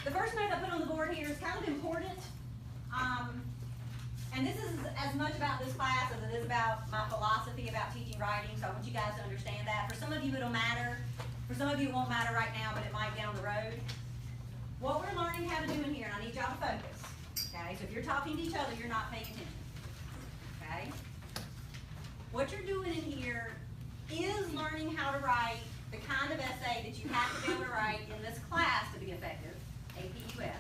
The first note I put on the board here is kind of important. And this is as much about this class as it is about my philosophy about teaching writing, so I want you guys to understand that. For some of you it'll matter. For some of you it won't matter right now, but it might down the road. What we're learning how to do in here, and I need y'all to focus. Okay, so if you're talking to each other, you're not paying attention. Okay? What you're doing in here is learning how to write the kind of essay that you have to be able to write in this class to be effective, AP US.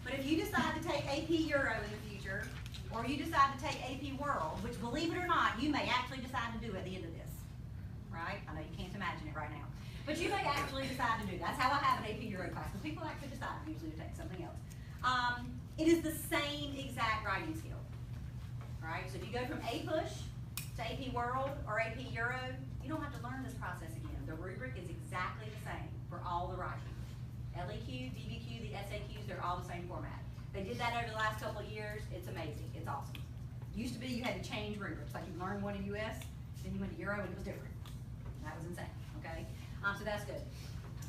But if you decide to take AP Euro in the future, or you decide to take AP World, which believe it or not, you may actually decide to do at the end of this. Right? I know you can't imagine it right now. But you may actually decide to do that. That's how I have an AP Euro class, because people actually decide usually to take something else. It is the same exact writing skill. Right? So if you go from A-Push to AP World or AP Euro, you don't have to learn this process again. The rubric is exactly the same for all the writing. LEQ, DBQ, the SAQs, they're all the same format. They did that over the last couple of years. It's amazing. It's awesome. Used to be you had to change rubrics. Like you learned one in US, then you went to Euro and it was different. That was insane, okay? So that's good.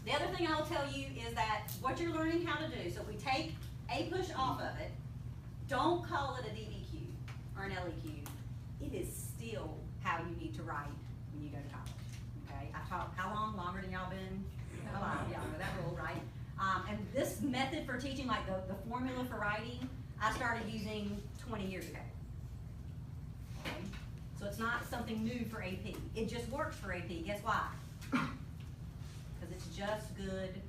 The other thing I will tell you is that what you're learning how to do, so if we take A-Push off of it, don't call it a DBQ or an LEQ. It is still how you need to write when you go to college, okay? I've taught how long? Longer than y'all been? A lot, y'all know that rule, right? And this method for teaching, like the formula for writing, I started using 20 years ago. Okay? So it's not something new for AP. It just works for AP. Guess why? Because it's just good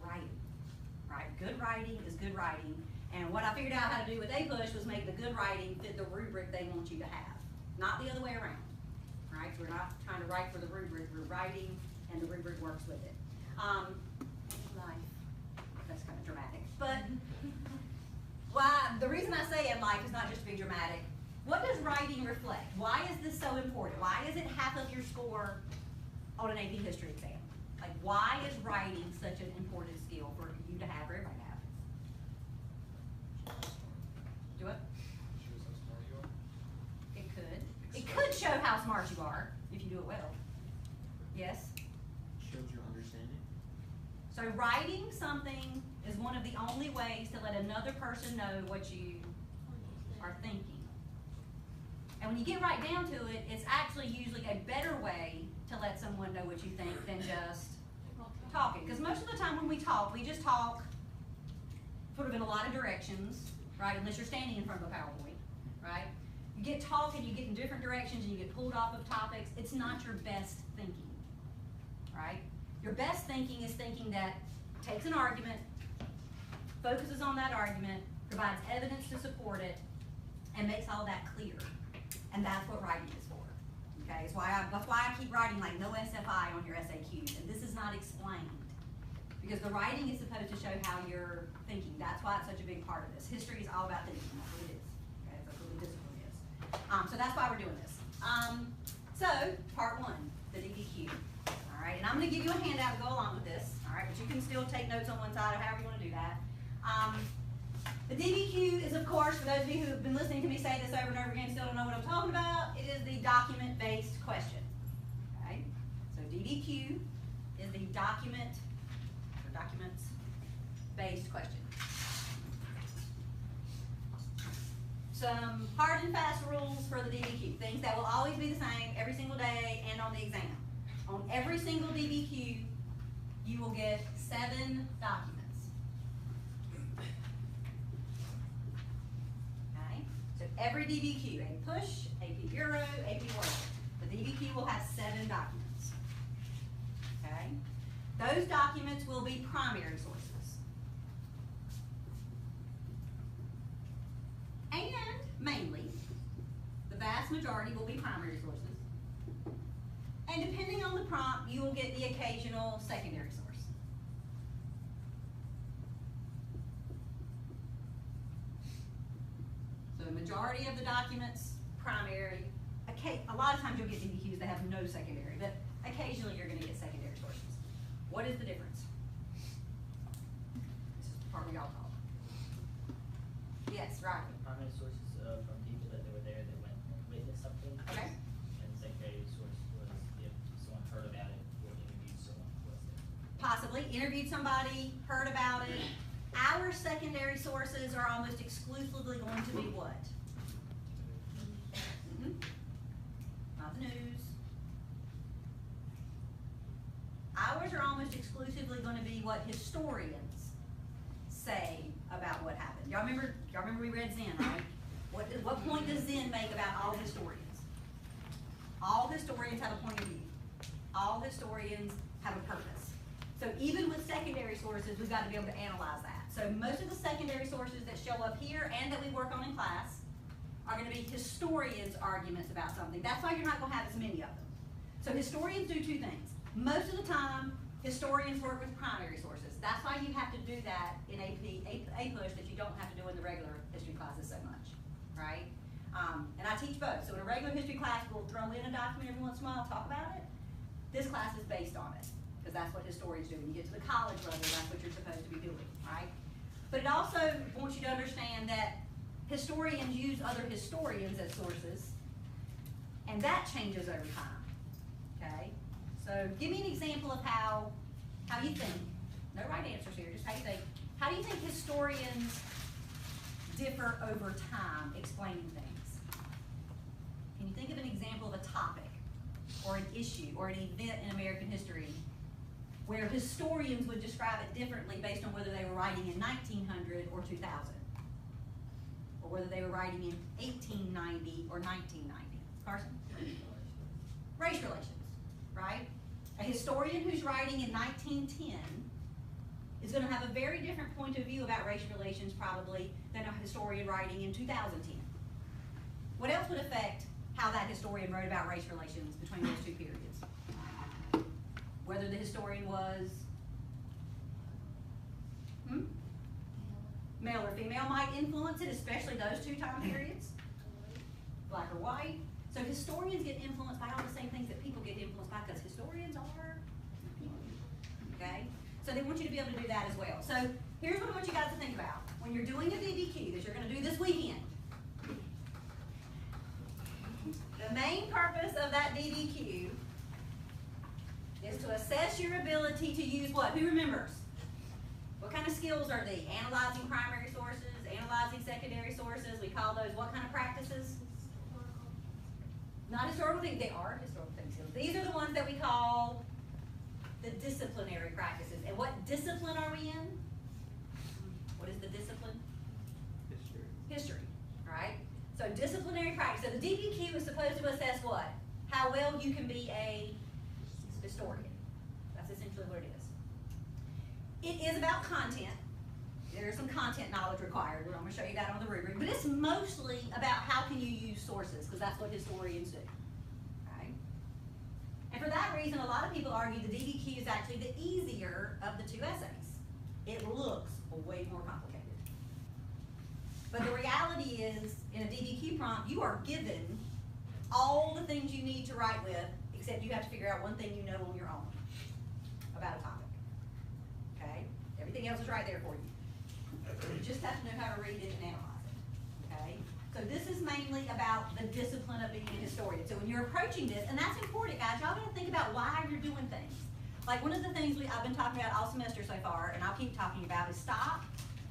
writing. Right? Good writing is good writing. And what I figured out how to do with A-Push was make the good writing fit the rubric they want you to have. Not the other way around. Right? So we're not trying to write for the rubric. We're writing and the rubric works with it. That's kind of dramatic. But the reason I say in life is not just to be dramatic. What does writing reflect? Why is this so important? Why is it half of your score on an AP history exam? Like, why is writing such an important skill for you to have, for everybody to have? Do it? Shows how smart you are. It could. It could show how smart you are if you do it well. Yes? Shows your understanding. So writing something is one of the only ways to let another person know what you are thinking. And when you get right down to it, it's actually usually a better way to let someone know what you think than just talking. Because most of the time when we just talk sort of in a lot of directions, right? Unless you're standing in front of a PowerPoint, right? You get talking, you get in different directions, and you get pulled off of topics. It's not your best thinking, right? Your best thinking is thinking that takes an argument, focuses on that argument, provides evidence to support it, and makes all that clear. And that's what writing is for. Okay, that's why I keep writing like no SFI on your SAQs, and this is not explained. Because the writing is supposed to show how you're thinking. That's why it's such a big part of this. History is all about thinking. That's what it is. Okay, that's what the discipline is. So that's why we're doing this. So part one, the DBQ. All right, and I'm going to give you a handout to go along with this. All right, but you can still take notes on one side or however you want to do that. The DBQ is, of course, for those of you who have been listening to me say this over and over again, still don't know what I'm talking about, it is the document-based question. Okay? So DBQ is the documents-based question. Some hard and fast rules for the DBQ, things that will always be the same every single day and on the exam. On every single DBQ, you will get 7 documents. Every DBQ, A-Push, AP Euro, AP World. The DBQ will have 7 documents. Okay? Those documents will be primary sources. And mainly, the vast majority will be primary sources. And depending on the prompt, you will get the occasional secondary source. So the majority of the documents, primary. A lot of times you'll get DBQs that have no secondary, but occasionally you're going to get secondary sources. What is the difference? This is the part we all talk. Yes, right. The primary sources from people that were there that went and witnessed something. Okay. And the secondary source was if someone heard about it or interviewed someone who was there. possibly interviewed somebody, heard about it. Our secondary sources are almost exclusively going to be what? Not the news. Ours are almost exclusively going to be what historians say about what happened. Y'all remember we read Zen, right? What point does Zen make about all historians? All historians have a point of view. All historians have a purpose. So even with secondary sources, we've got to be able to analyze that. So most of the secondary sources that show up here and that we work on in class are going to be historians' arguments about something. That's why you're not going to have as many of them. So historians do two things. Most of the time, historians work with primary sources. That's why you have to do that in A push that you don't have to do in the regular history classes so much, right? And I teach both. So in a regular history class, we'll throw in a document every once in a while, talk about it. This class is based on it, because that's what historians do. When you get to the college level, that's what you're supposed to be doing, right? But it also wants you to understand that historians use other historians as sources, and that changes over time, okay? So give me an example of how you think. No right answers here, just how you think. How do you think historians differ over time explaining things? Can you think of an example of a topic or an issue or an event in American history where historians would describe it differently based on whether they were writing in 1900 or 2000? Or whether they were writing in 1890 or 1990? Carson? Race relations, right? A historian who's writing in 1910 is going to have a very different point of view about race relations probably than a historian writing in 2010. What else would affect how that historian wrote about race relations between those two periods? Whether the historian was male or female might influence it, especially those two time periods, black or white. So historians get influenced by all the same things that people get influenced by, because historians are, okay? So they want you to be able to do that as well. So here's what I want you guys to think about. When you're doing a DBQ that you're going to do this weekend, the main purpose of that DBQ is to assess your ability to use what? Who remembers? What kind of skills are they? Analyzing primary sources, analyzing secondary sources. We call those what kind of practices? Not historical things. They are historical things. These are the ones that we call the disciplinary practices. And what discipline are we in? What is the discipline? History. History, right? So disciplinary practice. So the DBQ is supposed to assess what? How well you can be a historian. That's essentially what it is. It is about content. There's some content knowledge required. I'm going to show you that on the rubric. But it's mostly about how can you use sources, because that's what historians do. Okay? And for that reason, a lot of people argue the DBQ is actually the easier of the two essays. It looks way more complicated. But the reality is, in a DBQ prompt, you are given all the things you need to write with, except you have to figure out one thing you know on your own about a topic. Okay? Everything else is right there for you. You just have to know how to read it and analyze it. Okay? So this is mainly about the discipline of being a historian. So when you're approaching this, and that's important, guys, y'all gotta think about why you're doing things. Like one of the things I've been talking about all semester so far, and I'll keep talking about, is stop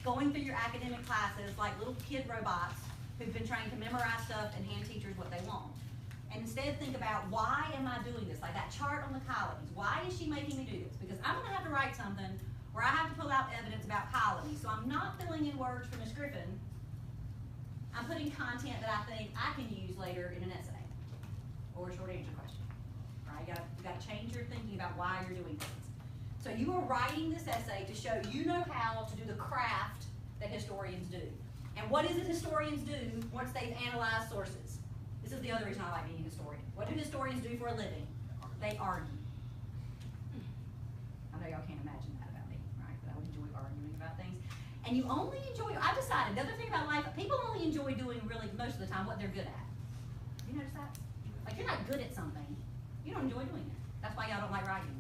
going through your academic classes like little kid robots who've been trying to memorize stuff and hand teachers what they want. And instead think about, why am I doing this? Like that chart on the colonies. Why is she making me do this? Because I'm going to have to write something where I have to pull out evidence about colonies. So I'm not filling in words for Ms. Griffin. I'm putting content that I think I can use later in an essay or a short answer question. Right? You got to change your thinking about why you're doing things. So you are writing this essay to show you know how to do the craft that historians do. And what is it historians do once they've analyzed sources? This is the other reason I like being a historian. What do historians do for a living? They argue. I know y'all can't imagine that about me, right? But I would enjoy arguing about things. And you only enjoy, I decided, the other thing about life, people only enjoy doing really, most of the time, what they're good at. You notice that? Like, you're not good at something, you don't enjoy doing it. That's why y'all don't like writing.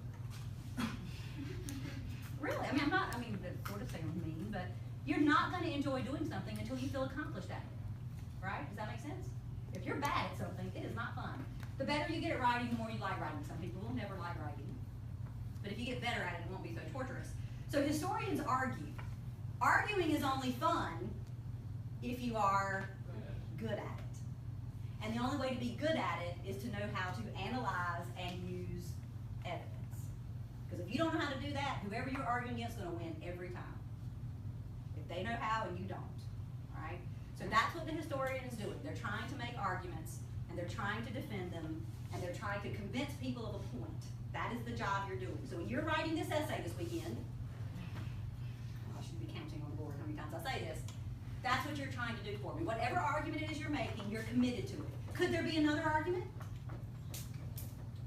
Really, that sort of sounds mean, but you're not going to enjoy doing something until you feel accomplished at it. Right? Does that make sense? If you're bad at something, it is not fun. The better you get at writing, the more you like writing. Some people will never like writing. But if you get better at it, it won't be so torturous. So historians argue. Arguing is only fun if you are good at it. And the only way to be good at it is to know how to analyze and use evidence. Because if you don't know how to do that, whoever you're arguing against is going to win every time. If they know how and you don't, all right? So that's what the historian is doing. They're trying to make arguments, and they're trying to defend them, and they're trying to convince people of a point. That is the job you're doing. So when you're writing this essay this weekend, I should be counting on the board how many times I say this, that's what you're trying to do for me. Whatever argument it is you're making, you're committed to it. Could there be another argument?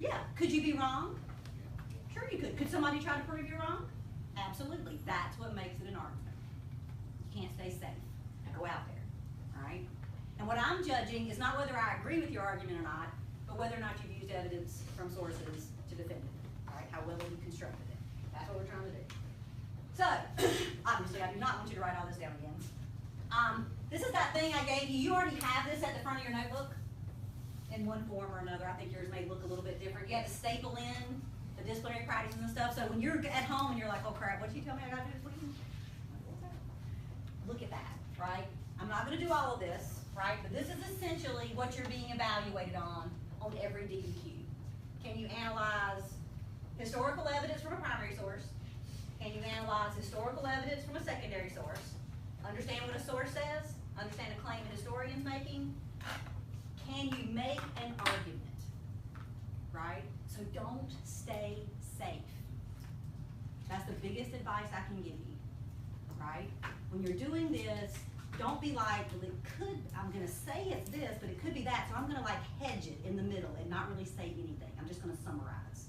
Yeah. Could you be wrong? Sure you could. Could somebody try to prove you're wrong? Absolutely. That's what makes it an argument. You can't stay safe. Go out there, all right? And what I'm judging is not whether I agree with your argument or not, but whether or not you've used evidence from sources to defend it, all right? How well have you constructed it? That's what we're trying to do. So, obviously, I do not want you to write all this down again. This is that thing I gave you. You already have this at the front of your notebook in one form or another. I think yours may look a little bit different. You have to staple in the disciplinary practices and stuff. So when you're at home and you're like, oh crap, what did you tell me I got to do this weekend? Look at that, right? I'm not going to do all of this, right? But this is essentially what you're being evaluated on every DBQ. Can you analyze historical evidence from a primary source? Can you analyze historical evidence from a secondary source? Understand what a source says? Understand a claim a historian's making? Can you make an argument? Right? So don't stay safe. That's the biggest advice I can give you. Right? When you're doing this, don't be like, well, it could, I'm going to say it's this, but it could be that, so I'm going to like hedge it in the middle and not really say anything. I'm just going to summarize.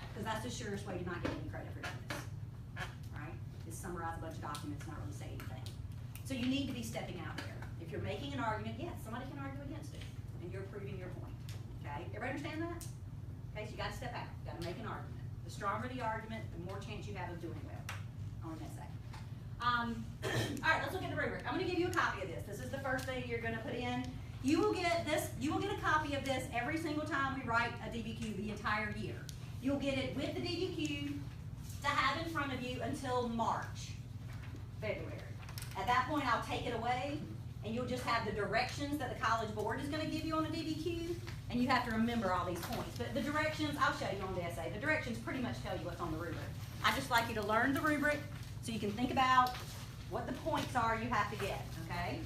Because that's the surest way to not get any credit for doing this. Right? Is summarize a bunch of documents, not really say anything. So you need to be stepping out there. If you're making an argument, yes, somebody can argue against it, and you're proving your point. Okay? Everybody understand that? Okay, so you got to step out. You got to make an argument. The stronger the argument, the more chance you have of doing well on an essay. All right, let's look at the rubric. I'm going to give you a copy of this. This is the first thing you're going to put in. You will get this. You will get a copy of this every single time we write a DBQ the entire year. You'll get it with the DBQ to have in front of you until March, February. At that point, I'll take it away, and you'll just have the directions that the College Board is going to give you on the DBQ, and you have to remember all these points. But the directions, I'll show you on the essay. The directions pretty much tell you what's on the rubric. I just like you to learn the rubric so you can think about what the points are you have to get, okay?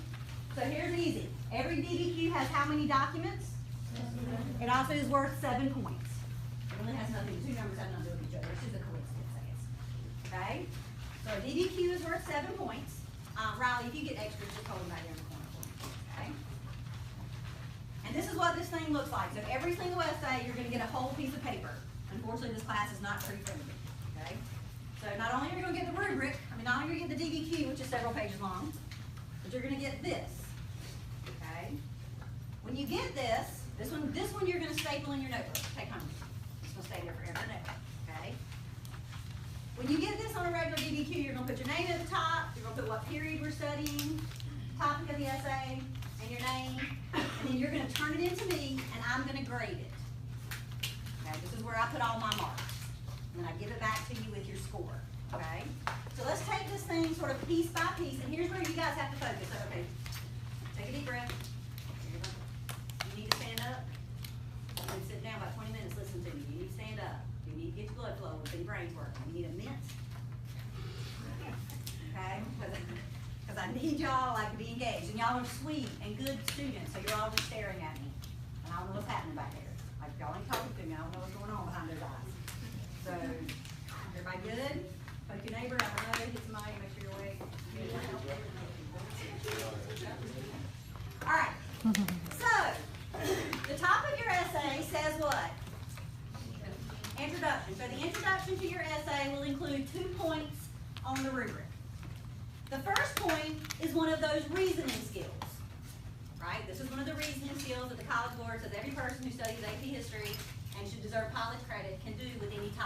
So here's easy. Every DBQ has how many documents? It also is worth 7 points. It really has nothing, two numbers have nothing to do with each other. It's just a coincidence, I guess. Okay? So a DBQ is worth 7 points. Riley, if you get extras, just hold them back there in the corner for me, okay? And this is what this thing looks like. So every single essay, you're going to get a whole piece of paper. Unfortunately, this class is not free friendly, okay? So not only are you going to get the rubric, not only are you going to get the DBQ, which is several pages long, but you're going to get this, okay? When you get this one you're going to staple in your notebook. Take home. It's going to stay there forever and ever, okay? When you get this on a regular DBQ, you're going to put your name at the top, you're going to put what period we're studying, topic of the essay, and your name, and then you're going to turn it in to me, and I'm going to grade it. Okay, this is where I put all my marks. And then I give it back to you with your score, okay? So let's take this thing sort of piece by piece, and here's where you guys have to focus. So, okay, take a deep breath. You need to stand up. You need to sit down about 20 minutes, listen to me. You need to stand up. You need to get your blood flowing so your brain's working. You need a mint. Okay? Because I need y'all like to be engaged. And y'all are sweet and good students, so you're all just staring at me. And I don't know what's happening back there. Like y'all ain't talking to me. I don't know what's going on behind those eyes. So, everybody good? Poke your neighbor, I don't know, hit somebody, make sure you're awake. All right. So, the top of your essay says what? Introduction. So the introduction to your essay will include 2 points on the rubric. The first point is one of those reasoning skills. Right? This is one of the reasoning skills that the College Board says every person who studies AP history and should deserve college credit can do with any topic.